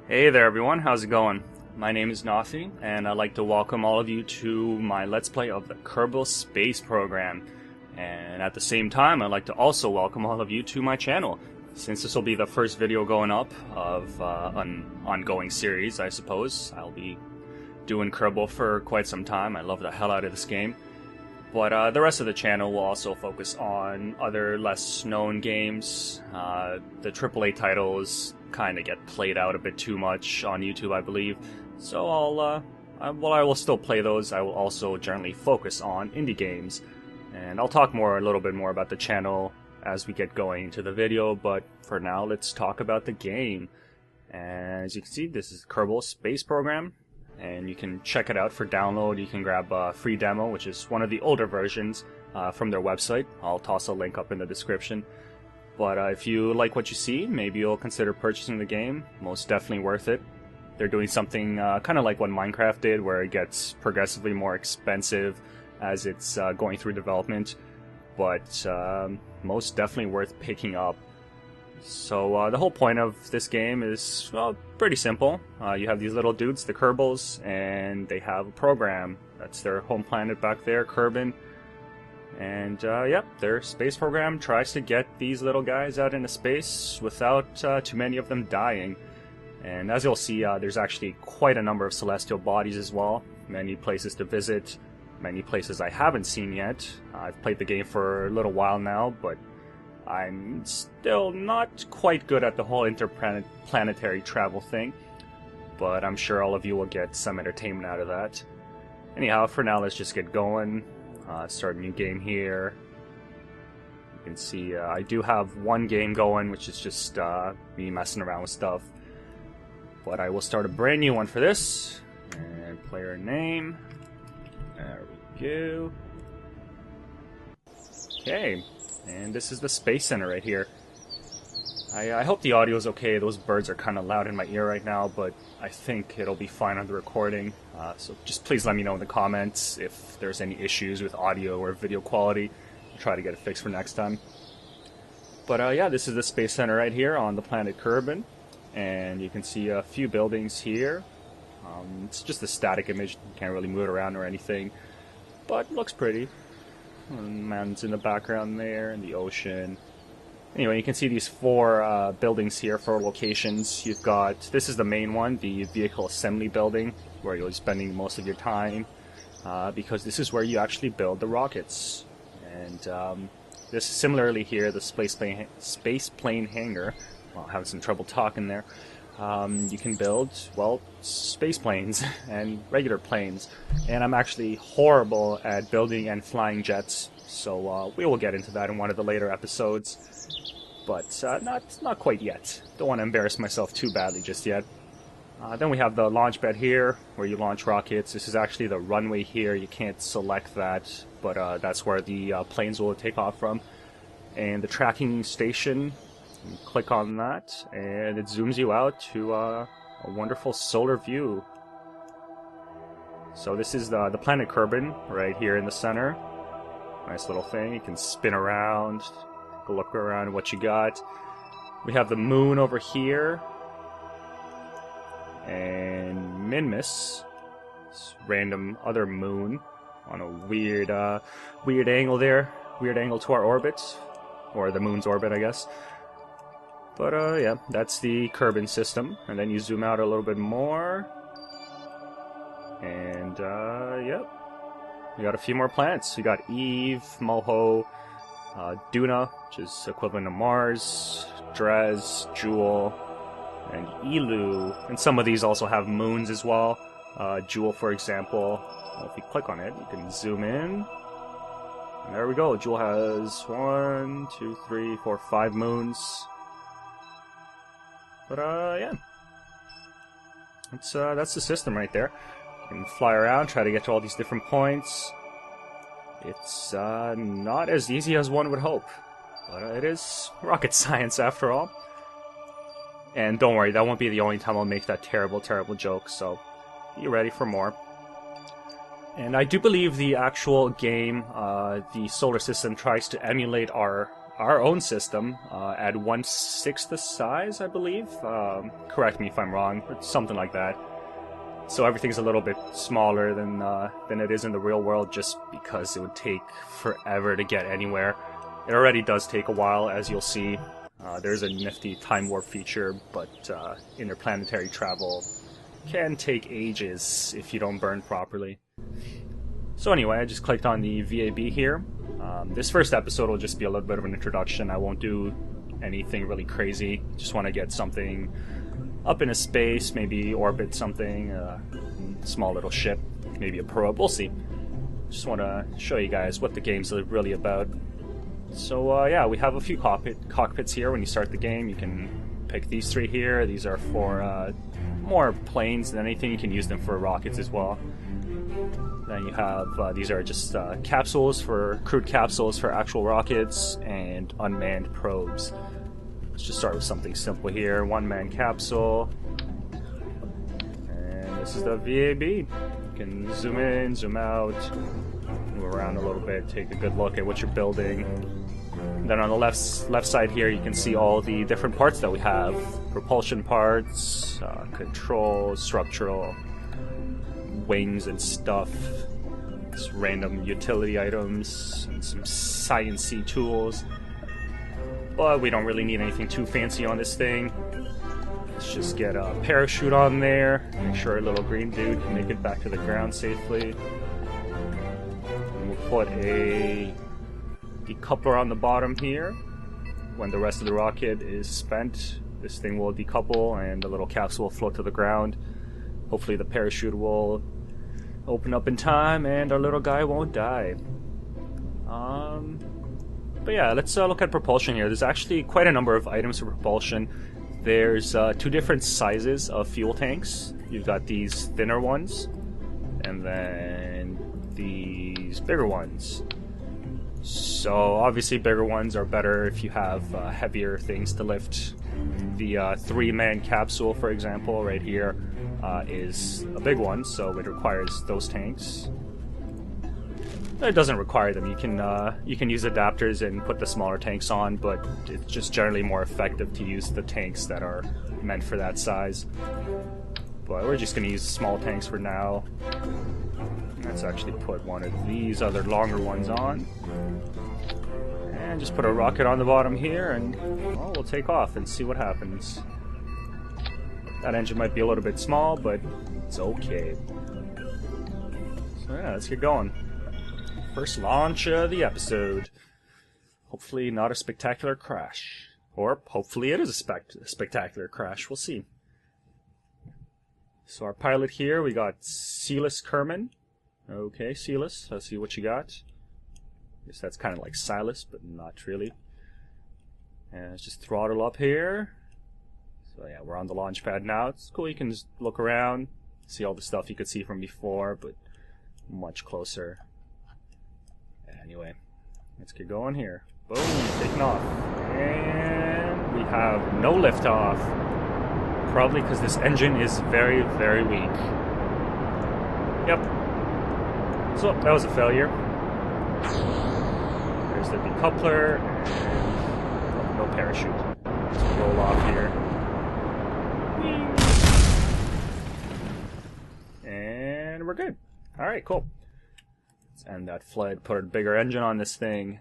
Hey there everyone, how's it going? My name is Nauthy, and I'd like to welcome all of you to my Let's Play of the Kerbal Space Program. And at the same time, I'd like to also welcome all of you to my channel, since this will be the first video going up of an ongoing series, I suppose. I'll be doing Kerbal for quite some time. I love the hell out of this game. But the rest of the channel will also focus on other less known games. The AAA titles kind of get played out a bit too much on YouTube, I believe. So while I will still play those, I will also generally focus on indie games. And I'll talk a little bit more about the channel as we get going into the video, but for now, let's talk about the game. And as you can see, this is Kerbal Space Program, and you can check it out for download. You can grab a free demo, which is one of the older versions from their website. I'll toss a link up in the description. But if you like what you see, maybe you'll consider purchasing the game. Most definitely worth it. They're doing something kind of like what Minecraft did, where it gets progressively more expensive as it's going through development. But most definitely worth picking up. So the whole point of this game is, well, pretty simple. You have these little dudes, the Kerbals, and they have a program. That's their home planet back there, Kerbin. And yep, their space program tries to get these little guys out into space without too many of them dying. And as you'll see, there's actually quite a number of celestial bodies as well. Many places to visit, many places I haven't seen yet. I've played the game for a little while now, but I'm still not quite good at the whole interplanetary travel thing. But I'm sure all of you will get some entertainment out of that. Anyhow, for now, let's just get going. Start a new game here. You can see I do have one game going, which is just me messing around with stuff. But I will start a brand new one for this. And player name. There we go. Okay, and this is the Space Center right here. I hope the audio is okay. Those birds are kind of loud in my ear right now, but I think it'll be fine on the recording. So just please let me know in the comments if there's any issues with audio or video quality. I'll try to get it fixed for next time. But yeah, this is the Space Center right here on the planet Kerbin. And you can see a few buildings here. It's just a static image. You can't really move it around or anything. But it looks pretty. Mountains in the background there, and the ocean. Anyway, you can see these four buildings here for locations. You've got, this is the main one, the vehicle assembly building, where you'll be spending most of your time, because this is where you actually build the rockets. And this similarly here, the space plane hangar. Well, I'm having some trouble talking there. You can build, well, space planes and regular planes. And I'm actually horrible at building and flying jets, so we will get into that in one of the later episodes. But not quite yet. Don't want to embarrass myself too badly just yet. Then we have the launch bed here, where you launch rockets. This is actually the runway here. You can't select that, but that's where the planes will take off from. And the tracking station, you click on that, and it zooms you out to a wonderful solar view. So this is the planet Kerbin, right here in the center. Nice little thing. You can spin around, take a look around at what you got. We have the moon over here. And Minmus, this random other moon on a weird angle there. Weird angle to our orbit. Or the moon's orbit, I guess. But yeah, that's the Kerbin system. And then you zoom out a little bit more. And yep. We got a few more planets. We got Eve, Moho, Duna, which is equivalent to Mars, Dres, Jewel, and Elu. And some of these also have moons as well. Jewel, for example, if you click on it, you can zoom in. And there we go. Jewel has 1, 2, 3, 4, 5 moons. But yeah. That's the system right there. You can fly around, try to get to all these different points. It's not as easy as one would hope, but it is rocket science after all. And don't worry, that won't be the only time I'll make that terrible, terrible joke, so be ready for more. And I do believe the actual game, the solar system, tries to emulate our our own system at 1/6 the size, I believe. Correct me if I'm wrong, but something like that. So everything's a little bit smaller than it is in the real world, just because it would take forever to get anywhere. It already does take a while, as you'll see. There's a nifty time warp feature, but interplanetary travel can take ages if you don't burn properly. So anyway, I just clicked on the VAB here. This first episode will just be a little bit of an introduction. I won't do anything really crazy. Just want to get something up into space, maybe orbit something, small little ship, maybe a probe, we'll see. Just want to show you guys what the game's really about. So yeah, we have a few cockpits here. When you start the game, you can pick these three here. These are for more planes than anything. You can use them for rockets as well. Then you have, these are just capsules for, crewed capsules for actual rockets and unmanned probes. Let's just start with something simple here. One-man capsule. And this is the VAB. You can zoom in, zoom out, move around a little bit, take a good look at what you're building. And then on the left side here, you can see all the different parts that we have. Propulsion parts, control, structural, wings and stuff. Just random utility items, and some science-y tools. But we don't really need anything too fancy on this thing. Let's just get a parachute on there. Make sure our little green dude can make it back to the ground safely. And we'll put a decoupler on the bottom here. When the rest of the rocket is spent, this thing will decouple and the little capsule will float to the ground. Hopefully the parachute will open up in time and our little guy won't die. But yeah, let's look at propulsion here. There's actually quite a number of items for propulsion. There's two different sizes of fuel tanks. You've got these thinner ones, and then these bigger ones. So obviously bigger ones are better if you have heavier things to lift. The three-man capsule, for example, right here, is a big one, so it requires those tanks. It doesn't require them. You can use adapters and put the smaller tanks on, but it's just generally more effective to use the tanks that are meant for that size. But we're just going to use small tanks for now. Let's actually put one of these other longer ones on. And just put a rocket on the bottom here, and well, we'll take off and see what happens. That engine might be a little bit small, but it's okay. So yeah, let's get going. First launch of the episode. Hopefully not a spectacular crash. Or hopefully it is a spectacular crash. We'll see. So our pilot here, we got Spaaaace Kerman. Okay, Spaaaace, let's see what you got. Guess that's kind of like Silas, but not really. And let's just throttle up here. So yeah, we're on the launch pad now. It's cool, you can just look around, see all the stuff you could see from before, but much closer. Anyway, let's get going here. Boom, taking off. And we have no liftoff. Probably because this engine is very, very weak. Yep. So, that was a failure. There's the decoupler. And no parachute. Let's roll off here. And we're good. Alright, cool. Let's end that flight, put a bigger engine on this thing.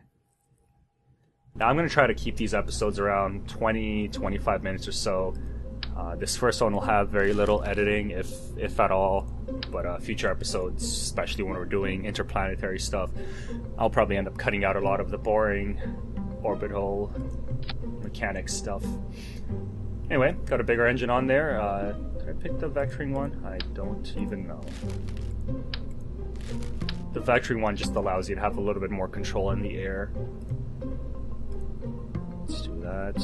Now I'm going to try to keep these episodes around 20-25 minutes or so. This first one will have very little editing, if at all, but future episodes, especially when we're doing interplanetary stuff, I'll probably end up cutting out a lot of the boring orbital mechanics stuff. Anyway, got a bigger engine on there. Did I pick the vectoring one? I don't even know. The vectoring one just allows you to have a little bit more control in the air. Let's do that.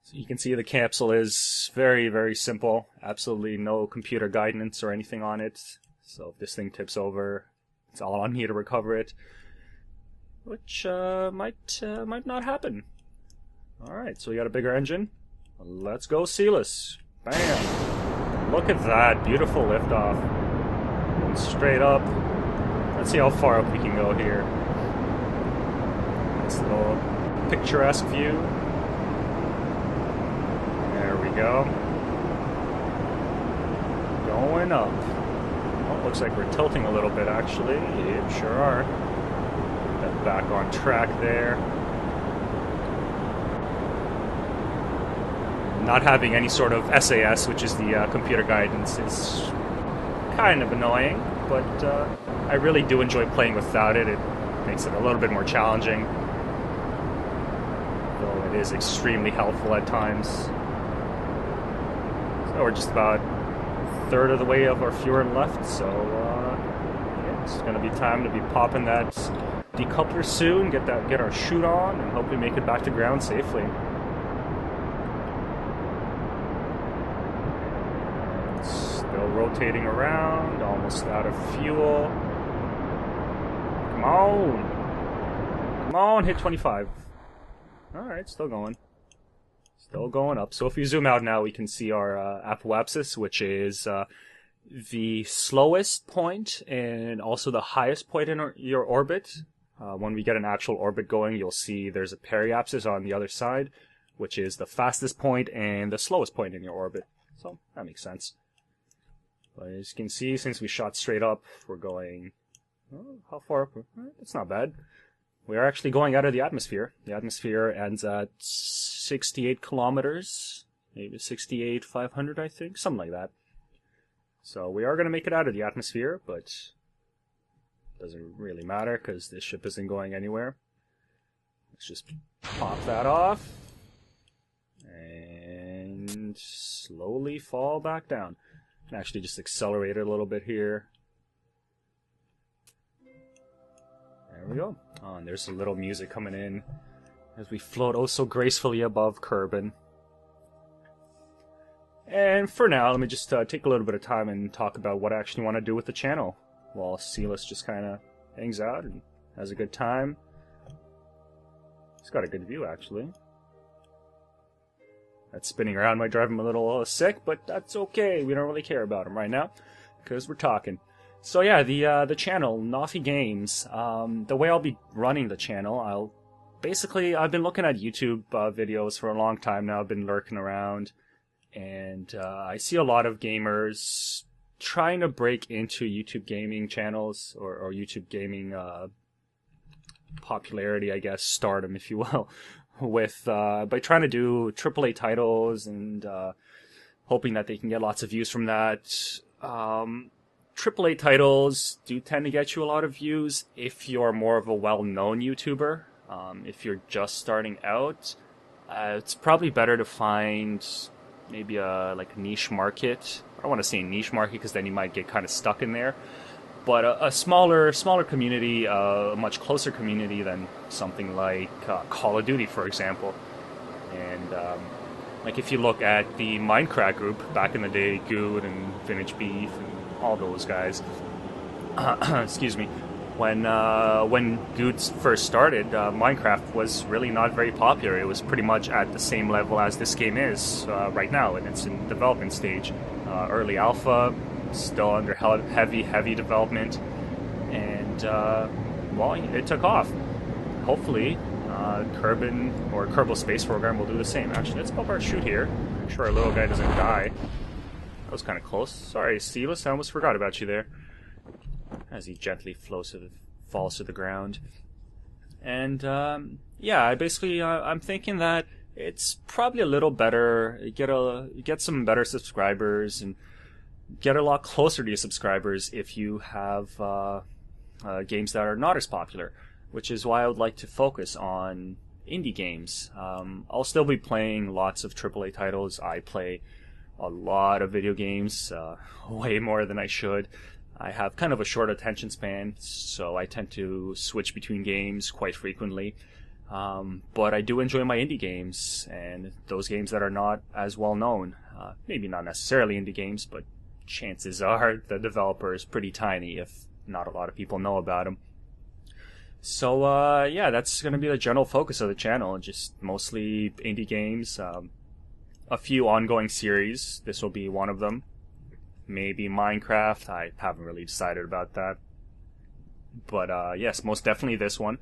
So you can see the capsule is very, very simple. Absolutely no computer guidance or anything on it. So if this thing tips over, it's all on me to recover it. Which might not happen. Alright, so we got a bigger engine. Let's go, Spaaaace. Bam! Look at that. Beautiful liftoff. Going straight up. Let's see how far up we can go here. Nice little picturesque view. There we go. Going up. Well, looks like we're tilting a little bit, actually. Yeah, sure are. Get back on track there. Not having any sort of SAS, which is the computer guidance, is kind of annoying, but I really do enjoy playing without it. It makes it a little bit more challenging, though it is extremely helpful at times. So we're just about a third of the way of our fuel left, so yeah, it's going to be time to be popping that decoupler soon, get our chute on, and hopefully make it back to ground safely. Still rotating around, almost out of fuel. Come on! Come on, hit 25. Alright, still going. Still going up. So if we zoom out now, we can see our apoapsis, which is the slowest point and also the highest point in your orbit. When we get an actual orbit going, you'll see there's a periapsis on the other side, which is the fastest point and the slowest point in your orbit. So that makes sense. But as you can see, since we shot straight up, we're going... Oh, how far up? That's not bad. We are actually going out of the atmosphere. The atmosphere ends at 68 kilometers, maybe 68,500, I think, something like that. So we are going to make it out of the atmosphere, but it doesn't really matter because this ship isn't going anywhere. Let's just pop that off and slowly fall back down. Actually just accelerate it a little bit here. There we go. Oh, and there's a little music coming in as we float oh so gracefully above Kerbin. And for now, let me just take a little bit of time and talk about what I actually want to do with the channel, while Spaaaace just kind of hangs out and has a good time. He's got a good view, actually. That spinning around might drive him a little sick, but that's okay. We don't really care about him right now, because we're talking. So yeah, the channel, Nauthy Games, the way I'll be running the channel, I've been looking at YouTube videos for a long time now. I've been lurking around, and I see a lot of gamers trying to break into YouTube gaming channels, or YouTube gaming popularity, I guess, stardom, if you will, with by trying to do AAA titles and hoping that they can get lots of views from that. AAA titles do tend to get you a lot of views if you're more of a well-known YouTuber. If you're just starting out, it's probably better to find maybe a niche market. I don't want to say niche market because then you might get kind of stuck in there. But a smaller community, a much closer community than something like Call of Duty, for example. And like if you look at the Minecraft group back in the day, Good and Vintage Beef and all those guys. Excuse me. When Good first started, Minecraft was really not very popular. It was pretty much at the same level as this game is right now, and it's in development stage. Early alpha, still under heavy development, and well, it took off. Hopefully, Kerbal Space Program will do the same. Actually, let's pop our chute here. Make sure our little guy doesn't die. That was kind of close. Sorry, Spaaaace, I almost forgot about you there. As he gently falls to the ground. And yeah, I'm thinking that it's probably a little better. Get some better subscribers and get a lot closer to your subscribers if you have games that are not as popular, which is why I would like to focus on indie games. I'll still be playing lots of AAA titles. I play a lot of video games, way more than I should. I have kind of a short attention span, so I tend to switch between games quite frequently. But I do enjoy my indie games, and those games that are not as well known. Maybe not necessarily indie games, but chances are the developer is pretty tiny if not a lot of people know about them. So yeah, that's going to be the general focus of the channel, just mostly indie games. A few ongoing series. This will be one of them. Maybe Minecraft. I haven't really decided about that. But yes, most definitely this one.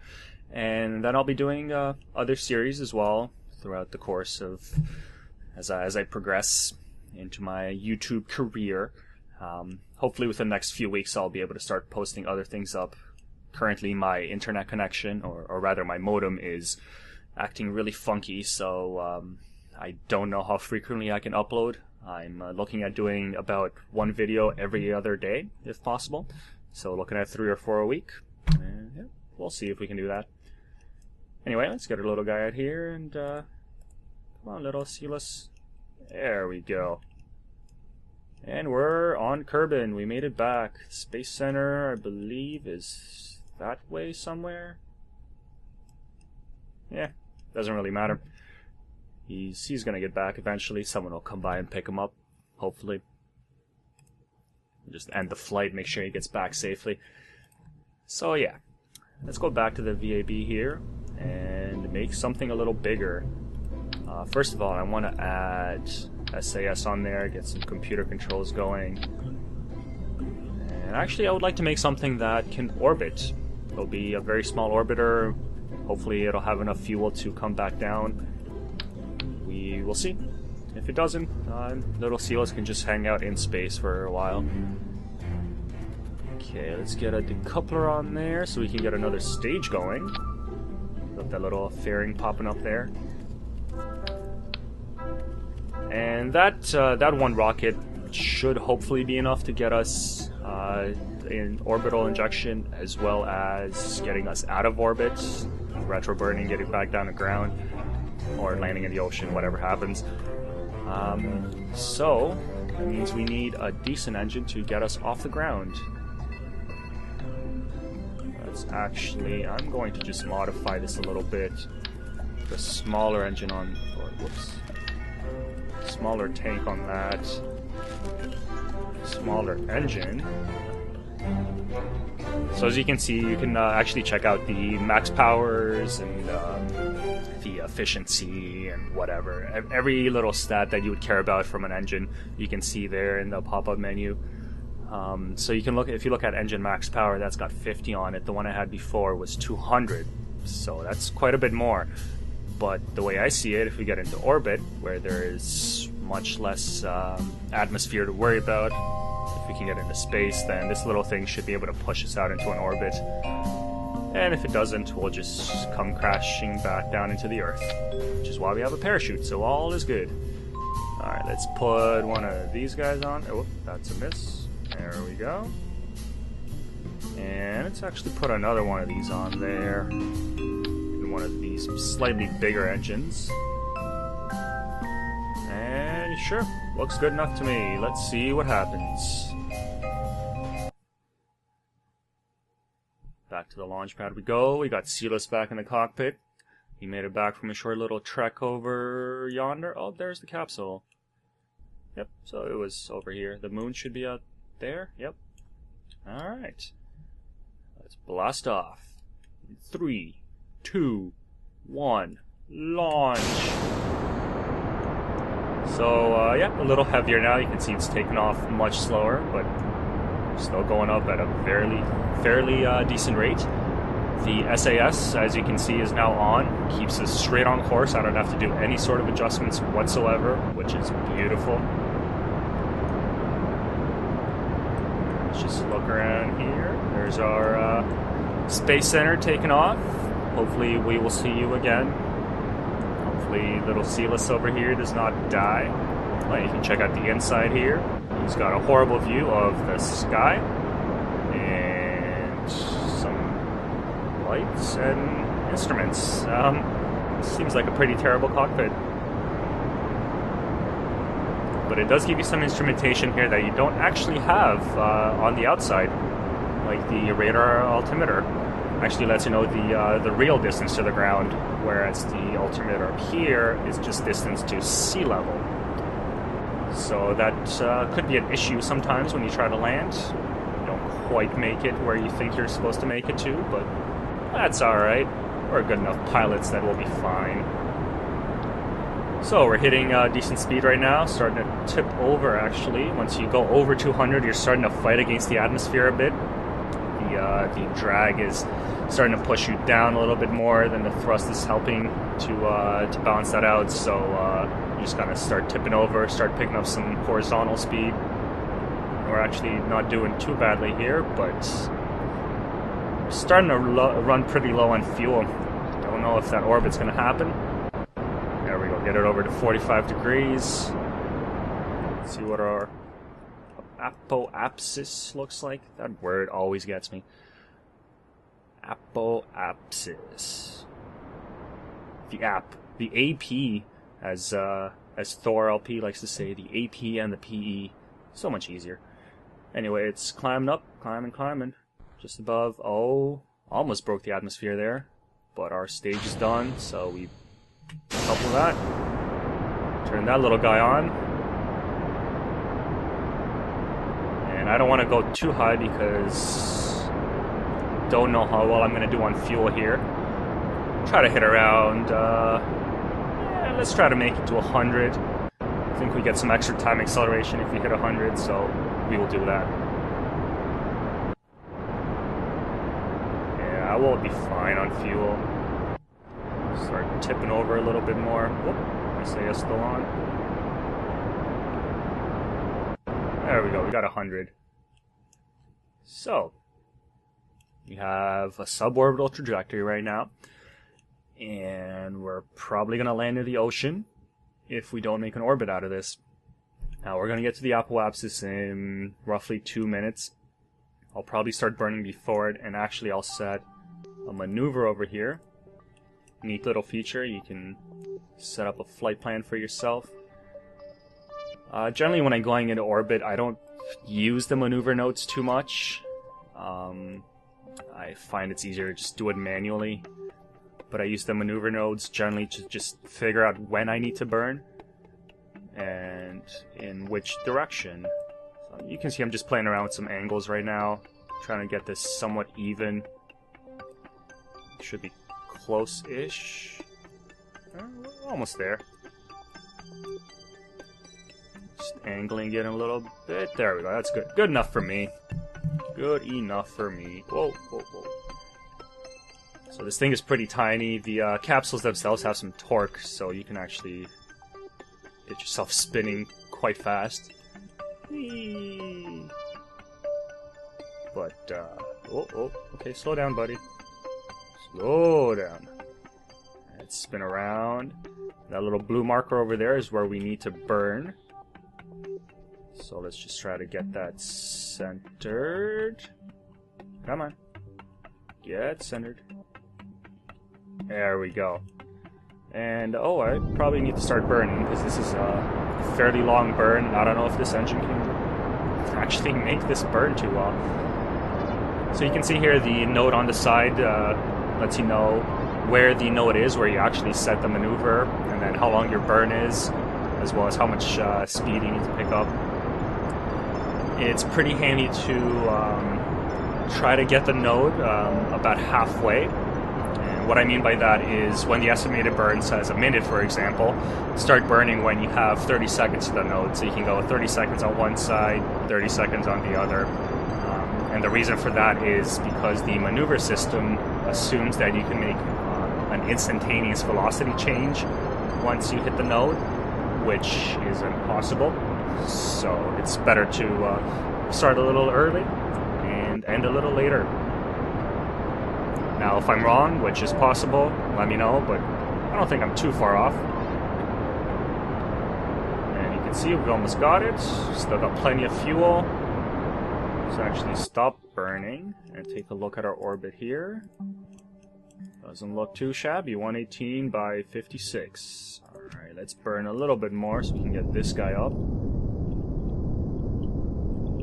And then I'll be doing other series as well throughout the course of as I progress into my YouTube career. Hopefully within the next few weeks I'll be able to start posting other things up. Currently my internet connection, or rather my modem, is acting really funky, so I don't know how frequently I can upload. I'm looking at doing about one video every other day, if possible. So looking at 3 or 4 a week. And yeah, we'll see if we can do that. Anyway, let's get our little guy out here and come on, little Spaaaace. There we go. And we're on Kerbin. We made it back. Space Center, I believe, is that way somewhere. Yeah, doesn't really matter. He's gonna get back eventually. Someone will come by and pick him up, hopefully. Just end the flight, make sure he gets back safely. So yeah, let's go back to the VAB here and make something a little bigger. First of all, I want to add SAS on there, get some computer controls going. And actually I would like to make something that can orbit. It'll be a very small orbiter. Hopefully it'll have enough fuel to come back down. We will see. If it doesn't, little Spaaaace can just hang out in space for a while. Okay, let's get a decoupler on there so we can get another stage going. Got that little fairing popping up there. And that one rocket should hopefully be enough to get us in orbital injection, as well as getting us out of orbit, retroburning, getting back down to ground, or landing in the ocean, whatever happens. So that means we need a decent engine to get us off the ground. Actually, I'm going to just modify this a little bit. The smaller engine on, or whoops, smaller tank on that, smaller engine. So as you can see, you can actually check out the max powers and the efficiency and whatever. Every little stat that you would care about from an engine, you can see there in the pop-up menu. So you can look, if you look at engine max power, that's got 50 on it. The one I had before was 200, so that's quite a bit more. But the way I see it, if we get into orbit, where there is much less atmosphere to worry about, if we can get into space, then this little thing should be able to push us out into an orbit. And if it doesn't, we'll just come crashing back down into the Earth, which is why we have a parachute, so all is good. Alright, let's put one of these guys on. Oh, that's a miss. There we go. And let's actually put another one of these on there. And one of these slightly bigger engines. And sure, looks good enough to me. Let's see what happens. Back to the launch pad we go. We got Spaaaace back in the cockpit. He made it back from a short little trek over yonder. Oh, there's the capsule. Yep, so it was over here. The moon should be out there. Yep. Alright. Let's blast off. 3, 2, 1, launch! So, yeah, a little heavier now. You can see it's taken off much slower, but still going up at a fairly decent rate. The SAS, as you can see, is now on. Keeps us straight on course. I don't have to do any sort of adjustments whatsoever, which is beautiful. Let's just look around here. There's our Space Center taking off. Hopefully we will see you again. Hopefully little Spaaaace over here does not die. Well, you can check out the inside here. He's got a horrible view of the sky. And some lights and instruments. Seems like a pretty terrible cockpit. But it does give you some instrumentation here that you don't actually have on the outside, like the radar altimeter. Actually lets you know the real distance to the ground, whereas the altimeter up here is just distance to sea level. So that could be an issue sometimes when you try to land. You don't quite make it where you think you're supposed to make it to, but that's alright. We're good enough pilots that we'll be fine. So we're hitting decent speed right now, starting to tip over actually. Once you go over 200, you're starting to fight against the atmosphere a bit. the drag is starting to push you down a little bit more, then the thrust is helping to balance that out. So you just kind of start tipping over, start picking up some horizontal speed. We're actually not doing too badly here, but starting to run pretty low on fuel. Don't know if that orbit's going to happen. There we go, get it over to 45 degrees. Let's see what our apoapsis looks like. That word always gets me. Apoapsis. The AP, as Thor LP likes to say, the AP and the PE. So much easier. Anyway, it's climbing up, climbing. Just above. Oh, almost broke the atmosphere there. But our stage is done, so we couple that. Turn that little guy on. And I don't want to go too high because don't know how well I'm going to do on fuel here. Try to hit around, let's try to make it to 100. I think we get some extra time acceleration if we hit 100, so we will do that. Yeah, I will be fine on fuel. Start tipping over a little bit more. Whoop, SAS still on. There we go, we got 100. So, we have a suborbital trajectory right now, and we're probably going to land in the ocean if we don't make an orbit out of this. Now, we're going to get to the apoapsis in roughly 2 minutes. I'll probably start burning before it, and actually I'll set a maneuver over here. Neat little feature, you can set up a flight plan for yourself. Generally when I'm going into orbit, I don't use the maneuver notes too much. I find it's easier to just do it manually. But I use the maneuver nodes generally to just figure out when I need to burn and in which direction. So you can see I'm just playing around with some angles right now, trying to get this somewhat even. Should be close-ish. We're almost there. Just angling it a little bit. There we go. That's good. Good enough for me. Good enough for me. Whoa, whoa, whoa. So this thing is pretty tiny. The capsules themselves have some torque, so you can actually get yourself spinning quite fast. Whee! But, oh, okay, slow down, buddy. Slow down. Let's spin around. That little blue marker over there is where we need to burn. So let's just try to get that centered. Come on. Get centered. There we go. And, oh, I probably need to start burning because this is a fairly long burn. I don't know if this engine can actually make this burn too well. So you can see here the note on the side lets you know where the note is, where you actually set the maneuver, and then how long your burn is, as well as how much speed you need to pick up. It's pretty handy to try to get the node about halfway. And what I mean by that is when the estimated burn says a minute, for example, start burning when you have 30 seconds to the node. So you can go 30 seconds on one side, 30 seconds on the other. And the reason for that is because the maneuver system assumes that you can make an instantaneous velocity change once you hit the node, which is impossible. So it's better to start a little early and end a little later. Now, if I'm wrong, which is possible, let me know, but I don't think I'm too far off. And you can see we've almost got it. Still got plenty of fuel. Let's actually stop burning and take a look at our orbit here. Doesn't look too shabby. 118 by 56. Alright, let's burn a little bit more so we can get this guy up.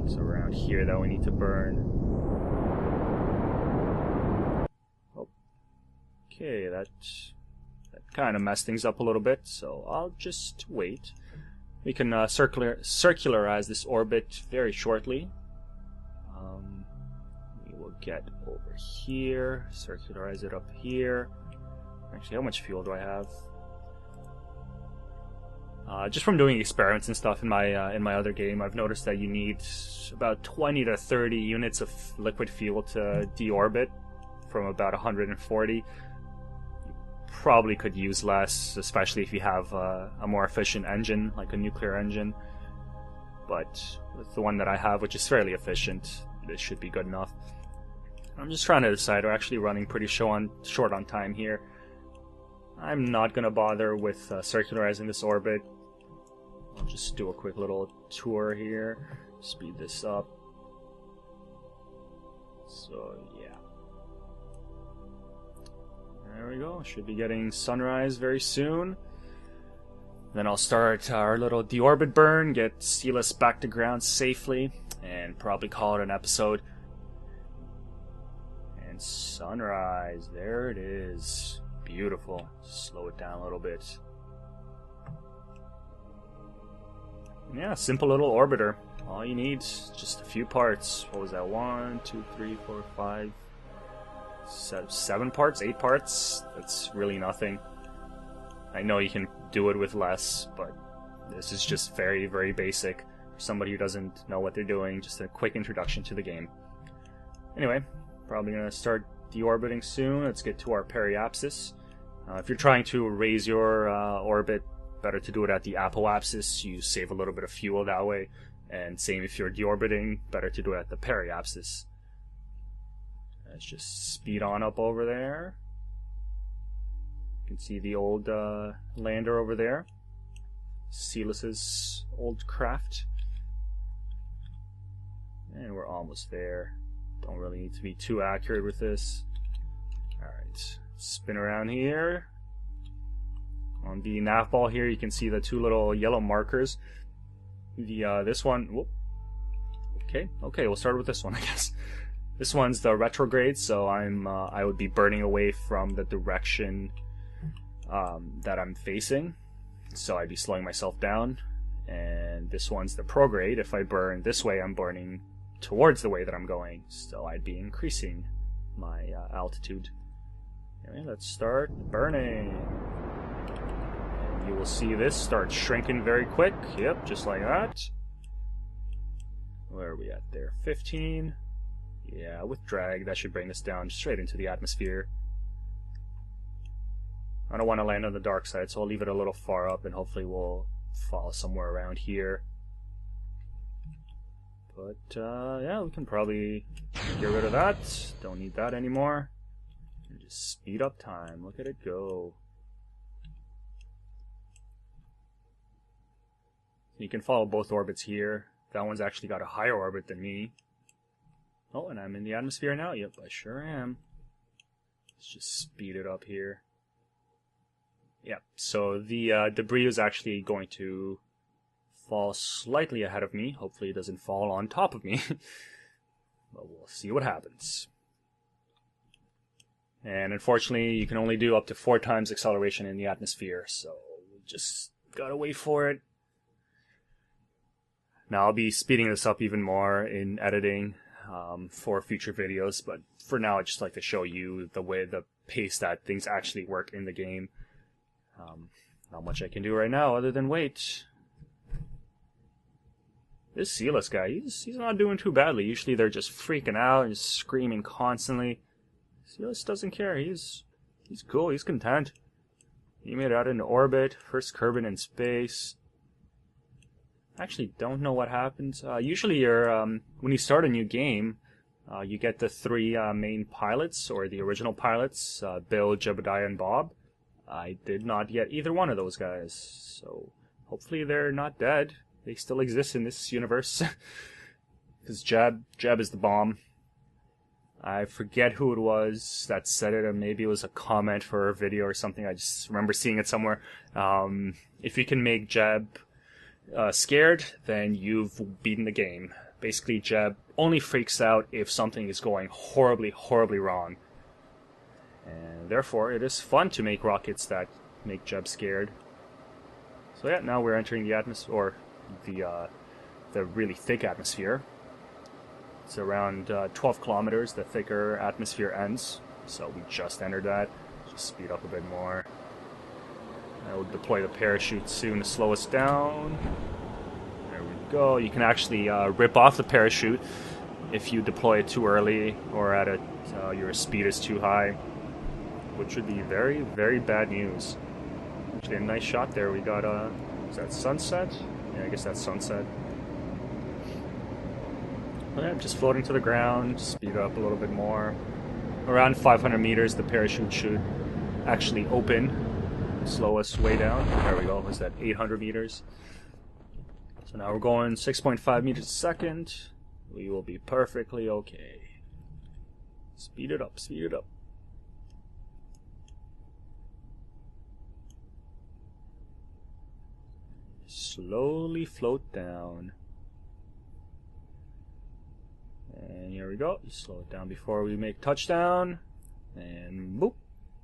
It's around here that we need to burn. Okay, that kind of messed things up a little bit, so I'll just wait. We can circularize this orbit very shortly. We will get over here, circularize it up here. Actually, how much fuel do I have? Just from doing experiments and stuff in my other game, I've noticed that you need about 20 to 30 units of liquid fuel to deorbit from about 140. You probably could use less, especially if you have a more efficient engine, like a nuclear engine. But with the one that I have, which is fairly efficient, this should be good enough. I'm just trying to decide. We're actually running pretty short on time here. I'm not going to bother with circularizing this orbit. I'll just do a quick little tour here. Speed this up. So, yeah. There we go. Should be getting sunrise very soon. Then I'll start our little deorbit burn, get Spaaaace back to ground safely, and probably call it an episode. And sunrise. There it is. Beautiful. Slow it down a little bit. Yeah, simple little orbiter. All you need is just a few parts. What was that? 1, 2, 3, 4, 5, 7 parts? 8 parts? That's really nothing. I know you can do it with less, but this is just very, very basic. For somebody who doesn't know what they're doing, just a quick introduction to the game. Anyway, probably going to start deorbiting soon. Let's get to our periapsis. If you're trying to raise your orbit, better to do it at the apoapsis. You save a little bit of fuel that way. And same if you're deorbiting, better to do it at the periapsis. Let's just speed on up over there. You can see the old lander over there. Spaaaace's old craft. And we're almost there. Don't really need to be too accurate with this. Alright, spin around here. On the nav ball here, you can see the 2 little yellow markers. This one, whoop. Okay, we'll start with this one, I guess. This one's the retrograde, so I would be burning away from the direction that I'm facing. So I'd be slowing myself down. And this one's the prograde. If I burn this way, I'm burning towards the way that I'm going, so I'd be increasing my altitude. Anyway, let's start burning. And you will see this start shrinking very quick. Yep, just like that. Where are we at there? 15. Yeah, with drag, that should bring us down straight into the atmosphere. I don't want to land on the dark side, so I'll leave it a little far up, and hopefully we'll fall somewhere around here. But, yeah, we can probably get rid of that. Don't need that anymore. And just speed up time. Look at it go. You can follow both orbits here. That one's actually got a higher orbit than me. Oh, and I'm in the atmosphere now? Yep, I sure am. Let's just speed it up here. Yep, so the debris is actually going to fall slightly ahead of me. Hopefully it doesn't fall on top of me. But we'll see what happens. And unfortunately, you can only do up to 4 times acceleration in the atmosphere, so we just gotta wait for it. Now I'll be speeding this up even more in editing for future videos, but for now I'd just like to show you the pace that things actually work in the game. Not much I can do right now other than wait. This Spaaaace guy, he's not doing too badly. Usually they're just freaking out and just screaming constantly. Spaaaace doesn't care. He's cool. He's content. He made it out into orbit. First Kerbin in space. Actually, don't know what happens. Usually, when you start a new game, you get the 3 main pilots, or the original pilots, Bill, Jebediah, and Bob. I did not get either one of those guys, so hopefully they're not dead. They still exist in this universe. Because Jeb is the bomb. I forget who it was that said it, or maybe it was a comment for a video or something. I just remember seeing it somewhere. If you can make Jeb scared, then you've beaten the game. Basically, Jeb only freaks out if something is going horribly, horribly wrong. And therefore, it is fun to make rockets that make Jeb scared. So yeah, now we're entering the atmosphere, or the really thick atmosphere. It's around 12 kilometers, the thicker atmosphere ends. So we just entered that. Just speed up a bit more. I will deploy the parachute soon to slow us down. There we go. You can actually rip off the parachute if you deploy it too early or at your speed is too high, which would be very, very bad news. Actually, a nice shot there. We got, is that sunset? Yeah, I guess that's sunset. But yeah, just floating to the ground, speed up a little bit more. Around 500 meters, the parachute should actually open, slow us way down. There we go, was that 800 meters? So now we're going 6.5 meters a second. We will be perfectly okay. Speed it up, speed it up. Slowly float down. And here we go. Slow it down before we make touchdown. And boop.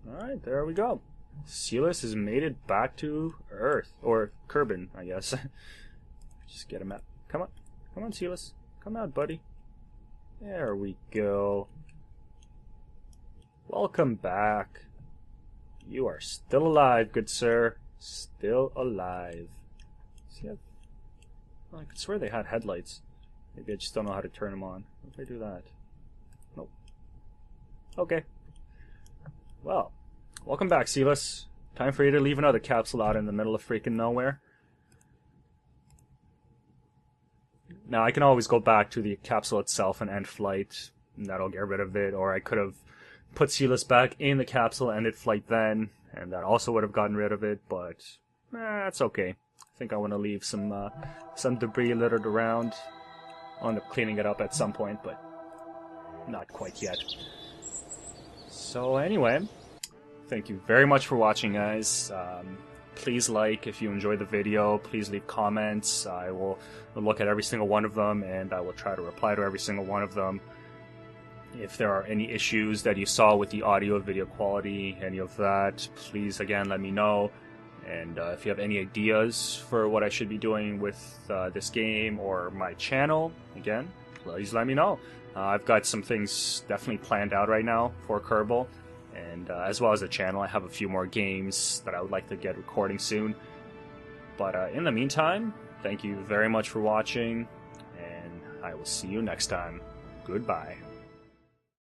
Alright, there we go. Spaaaace has made it back to Earth. Or Kerbin, I guess. Just get him out. Come on. Come on, Spaaaace. Come out, buddy. There we go. Welcome back. You are still alive, good sir. Still alive. See, I could swear they had headlights. Maybe I just don't know how to turn them on. What if I do that? Nope. Okay. Well, welcome back, Spaaaace. Time for you to leave another capsule out in the middle of freaking nowhere. Now, I can always go back to the capsule itself and end flight, and that'll get rid of it, or I could have put Spaaaace back in the capsule, ended flight then, and that also would have gotten rid of it, but that's okay. I think I want to leave some debris littered around. I'll end up cleaning it up at some point, but not quite yet. So anyway, thank you very much for watching, guys. Please like if you enjoyed the video. Please leave comments. I will look at every single one of them, and I will try to reply to every single one of them. If there are any issues that you saw with the audio, video quality, any of that, please again let me know. And if you have any ideas for what I should be doing with this game or my channel, again, please let me know. I've got some things definitely planned out right now for Kerbal, and as well as the channel. I have a few more games that I would like to get recording soon. But in the meantime, thank you very much for watching, and I will see you next time. Goodbye.